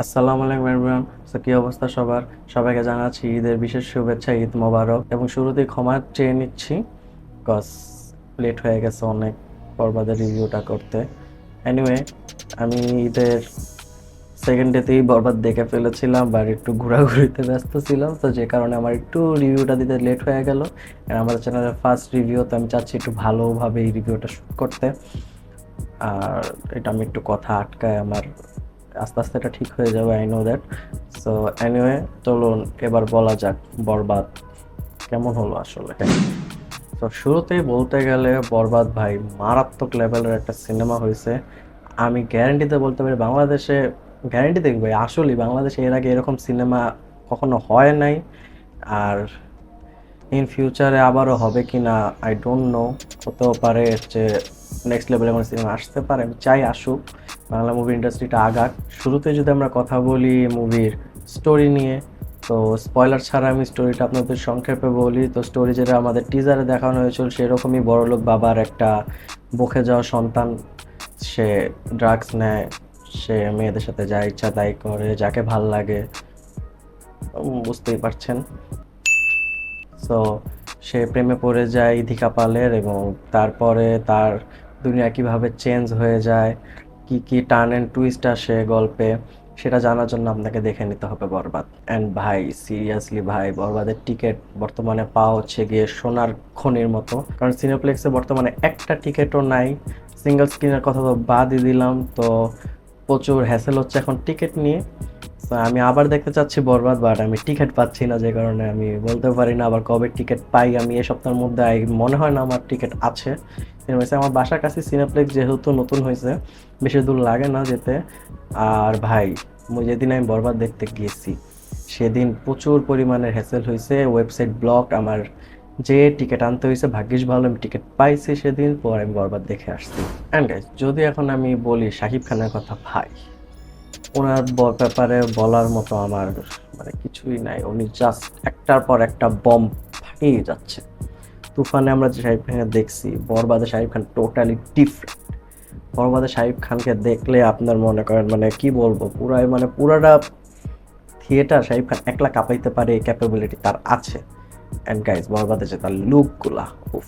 আসসালামু আলাইকুম everyone. So কি অবস্থা সবার? সবাইকে জানাচ্ছি ঈদের বিশেষ শুভেচ্ছা, ঈদ মোবারক। এবং শুরুতেই ক্ষমা চেয়ে নিচ্ছি, কজ লেট হয়ে গেছে অনেক বরবাদের রিভিউটা করতে। এনিওয়ে, আমি ঈদের সেকেন্ড ডেতেই বরবাদ দেখে ফেলেছিলাম, বাট একটু ঘোরাঘুরিতে ব্যস্ত ছিলাম, তো যে কারণে আমার একটু রিভিউটা দিতে লেট হয়ে গেল। আর আমাদের চ্যানেলের ফার্স্ট রিভিউ, তো আমি চাচ্ছি একটু ভালোভাবে এই রিভিউটা শ্যুট করতে। আর এটা আমি একটু কথা আটকায় আমার, আস্তে আস্তে এটা ঠিক হয়ে যাবে, I know that. So anyway, চলুন এবার বলা যাক বরবাদ কেমন হলো আসলে। তো শুরুতেই বলতে গেলে বরবাদ ভাই মারাত্মক লেভেলের একটা সিনেমা হয়েছে। আমি গ্যারান্টিতে বলতে পারি বাংলাদেশে, গ্যারান্টি দেখি ভাই, আসলেই বাংলাদেশে এর আগে এরকম সিনেমা কখনো হয় নাই। আর ইন ফিউচারে আবারও হবে কি না আই ডোন্ট নো। হতেও পারে যে নেক্সট লেভেলে কোনো সিনেমা আসতে পারে, আমি চাই আসুক, বাংলা মুভি ইন্ডাস্ট্রিটা আগাক। শুরুতে যদি আমরা কথা বলি মুভির স্টোরি নিয়ে, তো স্পয়লার ছাড়া আমি স্টোরিটা আপনাদের সংক্ষেপে বলি। তো স্টোরি যেটা আমাদের টিজারে দেখানো হয়েছিল সেরকমই, বড়লোক বাবার একটা বকে যাওয়া সন্তান, সে ড্রাগস নেয়, সে মেয়েদের সাথে যা ইচ্ছা তাই করে, যাকে ভাল লাগে, বুঝতেই পারছেন। সো সে প্রেমে পড়ে যায় ইথিকা পালের, এবং তারপরে তার দুনিয়া কিভাবে চেঞ্জ হয়ে যায়, কি কি টার্ন অ্যান্ড টুইস্ট আসে গল্পে, সেটা জানার জন্য আপনাকে দেখে নিতে হবে বরবাদ। অ্যান্ড ভাই সিরিয়াসলি ভাই, বরবাদের টিকিট বর্তমানে পাওয়া হচ্ছে গিয়ে সোনার খনির মতো, কারণ সিনেপ্লেক্সে বর্তমানে একটা টিকিটও নাই। সিঙ্গেল স্ক্রিনের কথা তো বাদই দিলাম, তো প্রচুর হ্যাসেল হচ্ছে এখন টিকিট নিয়ে। তো আমি আবার দেখতে চাচ্ছি বরবাদ, বাট আমি টিকিট পাচ্ছি না, যে কারণে আমি বলতে পারি না আবার কবে টিকিট পাই। আমি এই সপ্তাহের মধ্যে মনে হয় না আমার টিকিট আছে। সিনেমাসে আমার বাসার কাছে সিনেপ্লেক্স যেহেতু নতুন হয়েছে, বেশি দূর লাগে না যেতে। আর ভাই যেদিন আমি বরবাদ দেখতে গিয়েছি সেদিন প্রচুর পরিমাণের হ্যাসেল হয়েছে, ওয়েবসাইট ব্লক, আমার যে টিকিট আনতে হয়েছে, ভাগ্যিস ভালো আমি টিকিট পাইছি সেদিন, পর আমি বরবাদ দেখে আসছি। অ্যান্ড গাইস, যদি এখন আমি বলি শাকিব খানের কথা, ভাই ওনার ব্যাপারে বলার মতো আমার মানে কিছুই নাই। উনি জাস্ট একটার পর একটা বম ফাটিয়ে যাচ্ছে। তুফানে আমরা যে শাহিব খানকে দেখছি, বরবাদে শাহিব খান টোটালি ডিফারেন্ট। বরবাদে শাহিব খানকে দেখলে আপনার মনে করেন মানে কি বলবো, পুরাই মানে পুরাটা থিয়েটার শাহিব খান একলা কাঁপাইতে পারে, এই ক্যাপাবিলিটি তার আছে। অ্যান্ড গাইজ, বরবাদে যে তার লুকগুলা, উফ,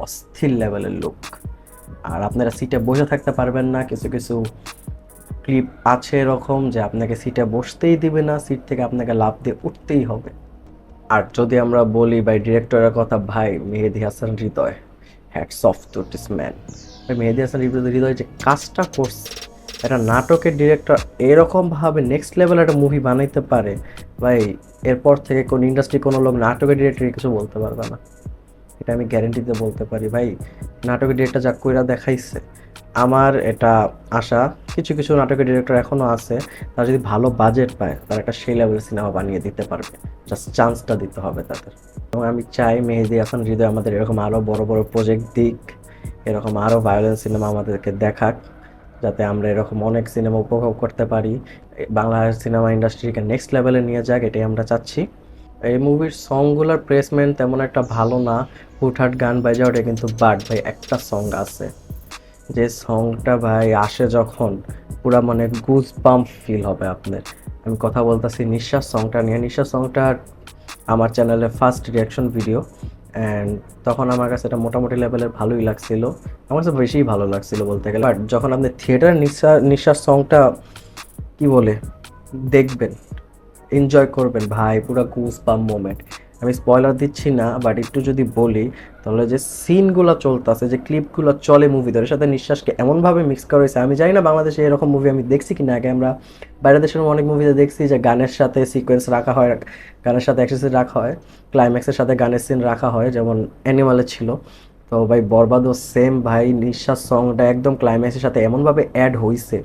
অস্থির লেভেলের লুক। আর আপনারা সিটে বসে থাকতে পারবেন না, কিছু কিছু ক্লিপ আছে এরকম যে আপনাকে সিটে বসতেই দিবে না, সিট থেকে আপনাকে লাফ দিয়ে উঠতেই হবে। আর যদি আমরা বলি ভাই ডিরেক্টরের কথা, ভাই Mehedi Hasan Hridoy, hats off to this man. ভাই মেহেদী হাসান হৃদয় যে কাজটা করছে, একটা নাটকের ডিরেক্টর এরকমভাবে নেক্সট লেভেল একটা মুভি বানাইতে পারে, ভাই এরপর থেকে কোন ইন্ডাস্ট্রি কোনো লোক নাটকের ডিরেক্টর কিছু বলতে পারবে না, এটা আমি গ্যারেন্টিতে বলতে পারি। ভাই নাটকের ডিরেক্টর যা কইরা দেখাইছে, আমার এটা আশা কিছু কিছু নাটকের ডিরেক্টর এখনও আছে, তারা যদি ভালো বাজেট পায় তারা একটা সেই লেভেলের সিনেমা বানিয়ে দিতে পারবে, জাস্ট চান্সটা দিতে হবে তাদের। এবং আমি চাই মেহেদী হাসান হৃদয় আমাদের এরকম আরও বড় বড় প্রজেক্ট দিক, এরকম আরও ভায়োলেন্স সিনেমা আমাদেরকে দেখাক, যাতে আমরা এরকম অনেক সিনেমা উপভোগ করতে পারি। বাংলা সিনেমা ইন্ডাস্ট্রিকে নেক্সট লেভেলে নিয়ে যাক, এটাই আমরা চাচ্ছি। এই মুভির সংগুলোর প্লেসমেন্ট তেমন একটা ভালো না, হুটহাট গান বাজা ওঠে, কিন্তু বাট ভাই একটা সং আছে, যে সংটা ভাই আসে যখন পুরা মানে গুজ পাম্প ফিল হবে আপনার। আমি কথা বলতেছি নিঃশ্বাস সংটা নিয়ে। নিঃশ্বাস সংটা আমার চ্যানেলে ফার্স্ট রিয়াকশন ভিডিও, অ্যান্ড তখন আমার কাছে এটা মোটামুটি লেভেলের ভালোই লাগছিল, আমার কাছে বেশিই ভালো লাগছিল বলতে গেলে। বাট যখন আপনি থিয়েটার নিঃশ্বাস সংটা কি বলে দেখবেন, এনজয় করবেন ভাই, পুরো গুজ পাম্প মোমেন্ট। আমি স্পয়লার দিচ্ছি না, বাট একটু যদি বলি তাহলে যে সিনগুলো চলতেছে, যে ক্লিপগুলো চলে মুভিতে, ওর সাথে নিঃশ্বাসকে এমনভাবে মিক্স করা হয়েছে, আমি জানি না বাংলাদেশে এরকম মুভি আমি দেখছি কিনা। আগে আমরা বাইরের দেশের অনেক মুভিতে দেখছি যে গানের সাথে সিকোয়েন্স রাখা হয়, গানের সাথে অ্যাক্সেসরি রাখা হয়, ক্লাইম্যাক্সের সাথে গানের সিন রাখা হয়, যেমন অ্যানিমালে ছিল। তো ভাই বরবাদও সেম ভাই, নিঃশ্বাস সংটা একদম ক্লাইম্যাক্সের সাথে এমনভাবে অ্যাড হয়েছে,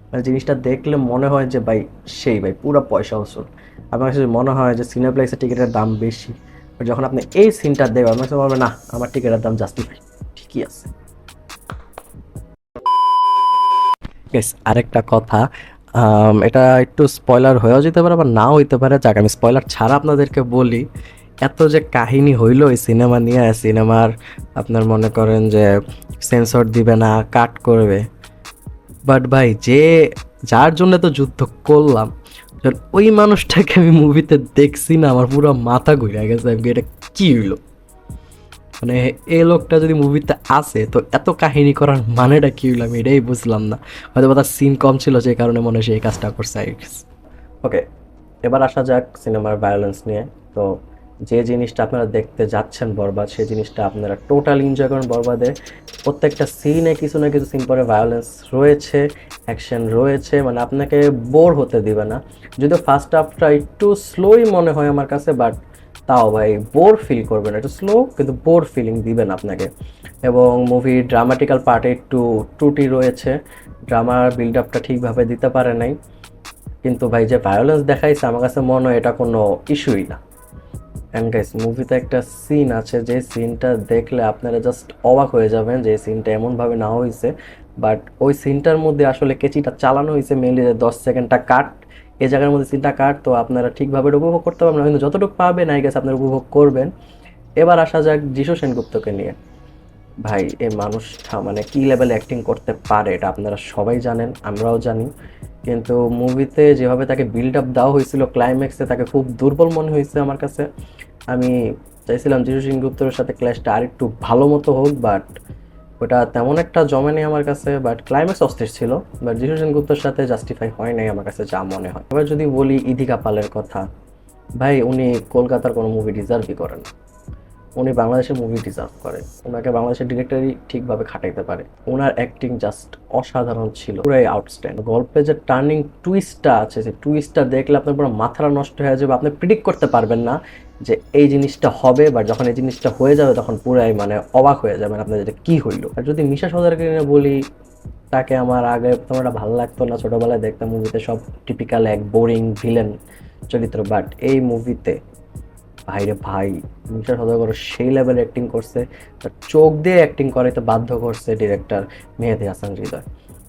মানে জিনিসটা দেখলে মনে হয় যে ভাই সেই ভাই পুরো পয়সা উসুল। আমার কাছে মনে হয় যে সিনেপ্লেক্সের টিকিটের দাম বেশি, আর যখন আপনি এই সিনটা দেখবেন আমার কাছে মনে হবে না আমার টিকিটের দাম জাস্টিফাই, ঠিকই আছে। আরেকটা কথা, এটা একটু স্পয়লার হয়েও যেতে পারে আবার নাও হইতে পারে, যাক আমি স্পয়লার ছাড়া আপনাদেরকে বলি। এত যে কাহিনী হইলো এই সিনেমা নিয়ে, সিনেমার আপনার মনে করেন যে সেন্সর দিবে না, কাট করবে, বাট ভাই যে যার জন্য তো যুদ্ধ করলাম, যখন ওই মানুষটাকে আমি মুভিতে দেখছি না, আমার পুরো মাথা ঘুরে গেছে। আমি এটা কি হইলো, মানে এই লোকটা যদি মুভিতে আসে তো এত কাহিনী করার মানেটা কি হইলো আমি এটাই বুঝলাম না। হয়তো বা তার সিন কম ছিল যে কারণে মনে হয় সে এই কাজটা করছে। ওকে, এবার আসা যাক সিনেমার ভায়োলেন্স নিয়ে। তো যে জিনিসটা আপনারা দেখতে যাচ্ছেন বরবাদ, সেই জিনিসটা আপনারা টোটাল এনজয় করেন বরবাদে। প্রত্যেকটা সিনে কিছু না কিছু সিন পরে ভায়োলেন্স রয়েছে, অ্যাকশন রয়েছে, মানে আপনাকে বোর হতে দিবে না। যদিও ফার্স্ট হাফটা একটু স্লোই মনে হয় আমার কাছে, বাট তাও ভাই বোর ফিল করবেন, একটু স্লো কিন্তু বোর ফিলিং দিবেন আপনাকে। এবং মুভির ড্রামাটিক্যাল পার্টে একটু ত্রুটি রয়েছে, ড্রামার বিল্ড আপটা ঠিকভাবে দিতে পারে নাই। কিন্তু ভাই যে ভায়োলেন্স দেখাইছে আমার কাছে মনে হয় এটা কোনো ইস্যুই না। অ্যান্ড গাইস, মুভিতে একটা সিন আছে, যে সিনটা দেখলে আপনারা জাস্ট অবাক হয়ে যাবেন যে সিনটা এমনভাবে না হয়েছে। বাট ওই সিনটার মধ্যে আসলে কেচিটা চালানো হয়েছে মেনলি, যে 10 সেকেন্ডটা কাট, এই জায়গার মধ্যে সিনটা কাট, তো আপনারা ঠিকভাবে এটা উপভোগ করতে পারবেন না, কিন্তু যতটুকু পাবেন আই গেস আপনারা উপভোগ করবেন। এবার আসা যাক যিশু সেনগুপ্তকে নিয়ে। ভাই এই মানুষটা মানে কি লেভেলে অ্যাক্টিং করতে পারে এটা আপনারা সবাই জানেন, আমরাও জানি। কিন্তু মুভিতে যেভাবে তাকে বিল্ড আপ দেওয়া হয়েছিল, ক্লাইম্যাক্সে তাকে খুব দুর্বল মনে হয়েছে আমার কাছে। আমি চাইছিলাম যিশু সেনগুপ্তের সাথে ক্ল্যাশটা আর একটু ভালো মতো হোক, বাট ওটা তেমন একটা জমে নেই আমার কাছে। বাট ক্লাইম্যাক্স অস্থির ছিল, বাট যিশু সেনগুপ্তের সাথে জাস্টিফাই হয় নাই আমার কাছে যা মনে হয়। এবার যদি বলি ইদিকা পালের কথা, ভাই উনি কলকাতার কোনো মুভি ডিজার্ভই করেন না। উনি বাংলাদেশের মুভি ডিজার্ভ করে, ওনাকে বাংলাদেশের ডিরেক্টরই ঠিকভাবে খাটাইতে পারে। ওনার অ্যাক্টিং জাস্ট অসাধারণ ছিল, পুরাই আউটস্ট্যান্ড। গল্পে যে টার্নিং টুইস্টটা আছে, সেই টুইস্টটা দেখলে আপনার পুরো মাথাটা নষ্ট হয়ে যাবে, আপনি প্রিডিক্ট করতে পারবেন না যে এই জিনিসটা হবে, বা যখন এই জিনিসটা হয়ে যাবে তখন পুরাই মানে অবাক হয়ে যাবেন আপনার, যেটা কি হইলো। আর যদি মিশা সওদাগরকে নিয়ে বলি, তাকে আমার আগে তেমন একটা ভালো লাগতো না, ছোটবেলায় দেখতাম মুভিতে সব টিপিক্যাল এক বোরিং ভিলেন চরিত্র। বাট এই মুভিতে ভাইরে ভাই, মিশা সওদাগর সেই লেভেল অ্যাক্টিং করছে, তার চোখ দিয়ে অ্যাক্টিং করাইতে বাধ্য করছে ডিরেক্টর মেহেদী হাসান হৃদয়।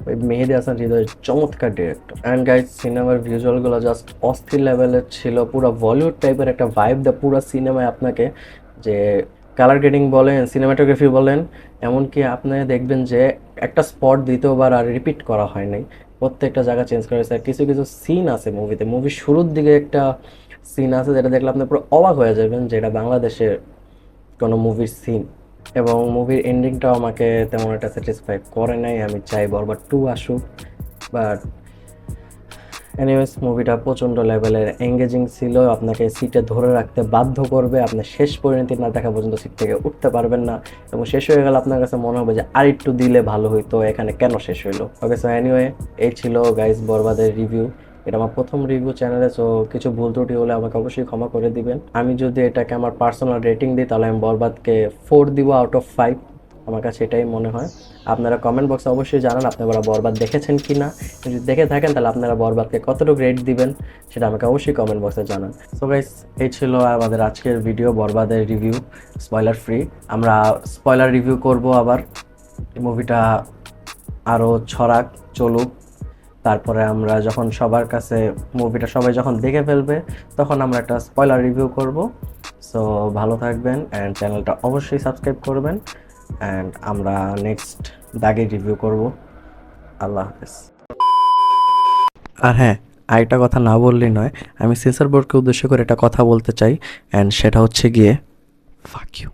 ওই মেহেদী হাসান হৃদয় চমৎকার ডিরেক্টর। অ্যান্ড গাইজ, সিনেমার ভিজুয়ালগুলো জাস্ট অস্থির লেভেলের ছিল, পুরো বলিউড টাইপের একটা ভাইব দেয় পুরো সিনেমায় আপনাকে। যে কালার গ্রেডিং বলেন, সিনেমাটোগ্রাফি বলেন, এমনকি আপনি দেখবেন যে একটা স্পট দ্বিতীয়বার আর রিপিট করা হয় নাই, প্রত্যেকটা জায়গা চেঞ্জ করা হয়েছে। আর কিছু কিছু সিন আছে মুভিতে, মুভির শুরুর দিকে একটা সিন আছে যেটা দেখলে আপনি পুরো অবাক হয়ে যাবেন যে এটা বাংলাদেশের কোনো মুভির সিন। এবং মুভির এন্ডিংটাও আমাকে তেমন একটা স্যাটিসফাই করে নাই, আমি চাই বরবাদ 2 আসুক। বাট এনিওয়েজ, মুভিটা প্রচণ্ড লেভেলের এঙ্গেজিং ছিল, আপনাকে সিটে ধরে রাখতে বাধ্য করবে, আপনি শেষ পরিণতি না দেখা পর্যন্ত সিট থেকে উঠতে পারবেন না। এবং শেষ হয়ে গেলে আপনার কাছে মনে হবে যে আরেকটু দিলে ভালো হইতো, এখানে কেন শেষ হইলো। ওকে, সো এনিওয়ে, এই ছিল গাইজ বরবাদের রিভিউ। এটা আমার প্রথম রিভিউ চ্যানেলে, সো কিছু ভুল ত্রুটি হলে আমাকে অবশ্যই ক্ষমা করে দিবেন। আমি যদি এটাকে আমার পার্সোনাল রেটিং দিই তাহলে আমি বরবাদকে 4 দিব আউট অফ 5, আমার কাছে এটাই মনে হয়। আপনারা কমেন্ট বক্সে অবশ্যই জানান আপনারা বরবাদ দেখেছেন কি না, যদি দেখে থাকেন তাহলে আপনারা বরবাদকে কতটুকু রেট দিবেন সেটা আমাকে অবশ্যই কমেন্ট বক্সে জানান। সো গাইস, এই ছিল আমাদের আজকের ভিডিও, বরবাদের রিভিউ, স্পয়লার ফ্রি। আমরা স্পয়লার রিভিউ করব আবার, এই মুভিটা আরও ছড়াক চলুক, তারপরে আমরা যখন সবার কাছে মুভিটা সবাই যখন দেখে ফেলবে তখন আমরা একটা স্পয়লার রিভিউ করব। সো ভালো থাকবেন অ্যান্ড চ্যানেলটা অবশ্যই সাবস্ক্রাইব করবেন, অ্যান্ড আমরা নেক্সট দাগে রিভিউ করব। আল্লাহ হাফেজ। আর হ্যাঁ, আরেকটা কথা না বললেই নয়, আমি সেন্সর বোর্ডকে উদ্দেশ্য করে একটা কথা বলতে চাই, অ্যান্ড সেটা হচ্ছে গিয়ে ফাক ইউ।